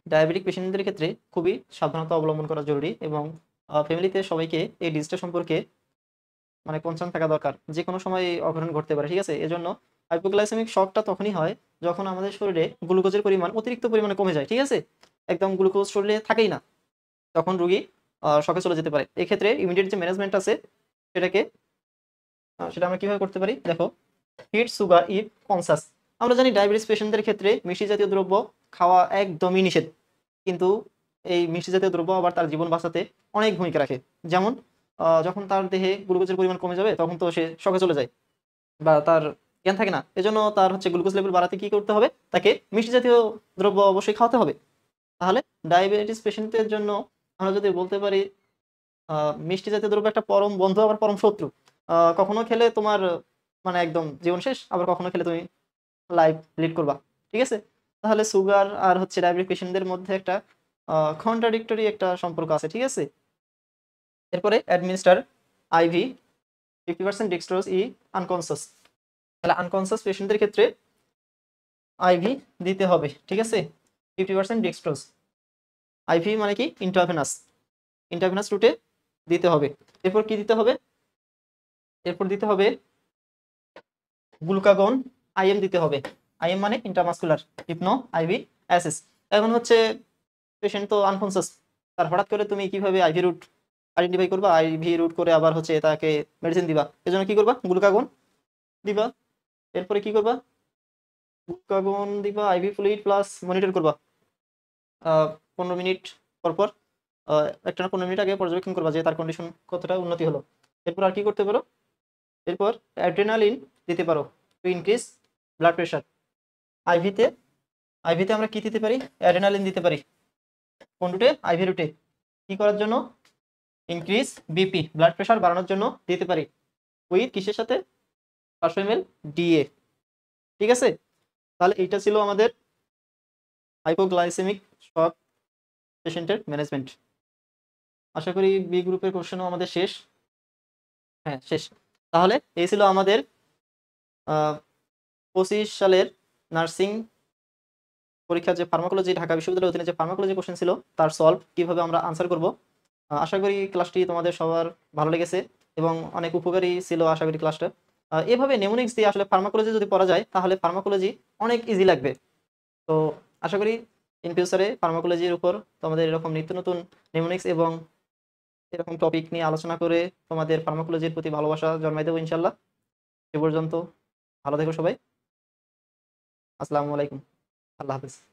Diabetic পেশেন্টদের ক্ষেত্রে খুবই সাবধানতা অবলম্বন করা জরুরি এবং ফ্যামিলিতে সবাইকে এই ডিজিজটা সম্পর্কে মানে কনসার্ন থাকা দরকার। যেকোনো সময় এই অঘটন ঘটতে পারে, ঠিক আছে? এজন্য হাইপোগ্লাইসেমিক শকটা তখনই হয় যখন আমাদের শরীরে গ্লুকোজের পরিমাণ অতিরিক্ত পরিমাণে কমে যায়, ঠিক আছে? একদম গ্লুকোজ শরীরে থাকেই না। তখন রোগী শকে চলে যেতে পারে। এক্ষেত্রে ইমিডিয়েট যে ম্যানেজমেন্ট আছে সেটাকে সেটা আমরা কিভাবে করতে পারি? দেখো, হিট সুগার ইফ কনসাস। আমরা জানি ডায়াবেটিস পেশেন্টদের ক্ষেত্রে মিষ্টি জাতীয় দ্রব্য খাওয়া একদমই নিষেধ। কিন্তু এই মিষ্টি জাতীয় দ্রব্য আবার তার জীবন বাঁচাতে অনেক ভূমিকা রাখে। যেমন যখন তার দেহে গ্লুকোজের পরিমাণ কমে যাবে তখন তো সে শকে চলে যায় বা তার জ্ঞান থাকে না। এজন্য তার হচ্ছে গ্লুকোজ লেভেল বাড়াতে কি করতে হবে? তাকে মিষ্টি জাতীয় দ্রব্য অবশ্যই খাওয়াতে হবে। তাহলে ডায়াবেটিস পেশেন্টদের জন্য আমরা যদি বলতে পারি মিষ্টি জাতীয় দ্রব্য একটা পরম বন্ধু আবার পরম শত্রু। কখনো খেলে তোমার মানে একদম জীবন শেষ, আবার কখনো খেলে তুমি লাইফ লিড করবা। ঠিক আছে? তাহলে সুগার আর হচ্ছে ডায়াবেটিক পেশেন্টদের মধ্যে একটা কন্ট্রাডিক্টরি একটা সম্পর্ক আছে। ঠিক আছে? এরপরে অ্যাডমিনিস্টার আইভি 50% ডেক্সট্রোজ ই আনকনসাস। তাহলে আনকনসাস পেশেন্টদের ক্ষেত্রে আইভি দিতে হবে। ঠিক আছে? 50% ডেক্সট্রোজ। আইভি মানে কি? ইন্ট্রাভেনাস। ইন্ট্রাভেনাস রুটে দিতে হবে। এরপর কি দিতে হবে? এরপর দিতে হবে গ্লুকাগন আইএম দিতে হবে। আইএম মানে ইন্ট্রামাসকুলার হিপনো আইভি অ্যাসেস। এখন হচ্ছে পেশেন্ট তো আনকনসাস, তার হঠাৎ করে তুমি কিভাবে আইভি রুট আইডেন্টিফাই করবা? আইভি রুট করে আবার হচ্ছে তাকে মেডিসিন দিবা। এজন্য কি করবা? গ্লুকাগন দিবা। এরপরে কি করবা? গ্লুকাগন দিবা, আইভি ফ্লুইড প্লাস মনিটর করবা 15 মিনিট পর পর। একটানা 15 মিনিট আগে পর্যবেক্ষণ করবা যে তার কন্ডিশন কতটা উন্নতি হলো। এরপর আর কি করতে পারো? এরপর অ্যাড্রেনালিন দিতে পারো টু ইনক্রিজ ব্লাড প্রেশার। আইভিতে আইভিতে আমরা কি দিতে পারি? অ্যাড্রেনালিন দিতে পারি। কোন রুটে? আইভি রুটে। কি করার জন্য? ইনক্রিজ বিপি, ব্লাড প্রেশার বাড়ানোর জন্য দিতে পারি। উইথ কিসের সাথে? 500 ml ডিএ। ঠিক আছে? তাহলে এইটা ছিল আমাদের হাইপোগ্লাইসেমিক শক পেশেন্টের ম্যানেজমেন্ট। আশা করি বি গ্রুপের কোশ্চেনও আমাদের শেষ। হ্যাঁ, শেষ। তাহলে এই ছিল আমাদের 25 সালের নার্সিং পরীক্ষার যে ফার্মাকোলজি, ঢাকা বিশ্ববিদ্যালয়ের অধীনে যে ফার্মাকোলজি কোশ্চেন ছিল তার সলভ কিভাবে আমরা আনসার করব। আশা করি ক্লাসটি তোমাদের সবার ভালো লেগেছে এবং অনেক উপকারী ছিল আশা করি ক্লাসটা। এভাবে নেমোনিক্স দিয়ে আসলে ফার্মাকোলজি যদি পড়া যায় তাহলে ফার্মাকোলজি অনেক ইজি লাগবে। তো আশা করি ইন ফিউচারে ফার্মাকোলজির উপর তোমাদের এরকম নিত্য নতুন নেমোনিক্স এবং এরকম টপিক নিয়ে আলোচনা করে তোমাদের ফার্মাকোলজির প্রতি ভালোবাসা জন্মাই দেবো ইনশাল্লাহ। সে পর্যন্ত ভালো থেকো সবাই। আসসালামু আলাইকুম। আল্লাহ হাফেজ।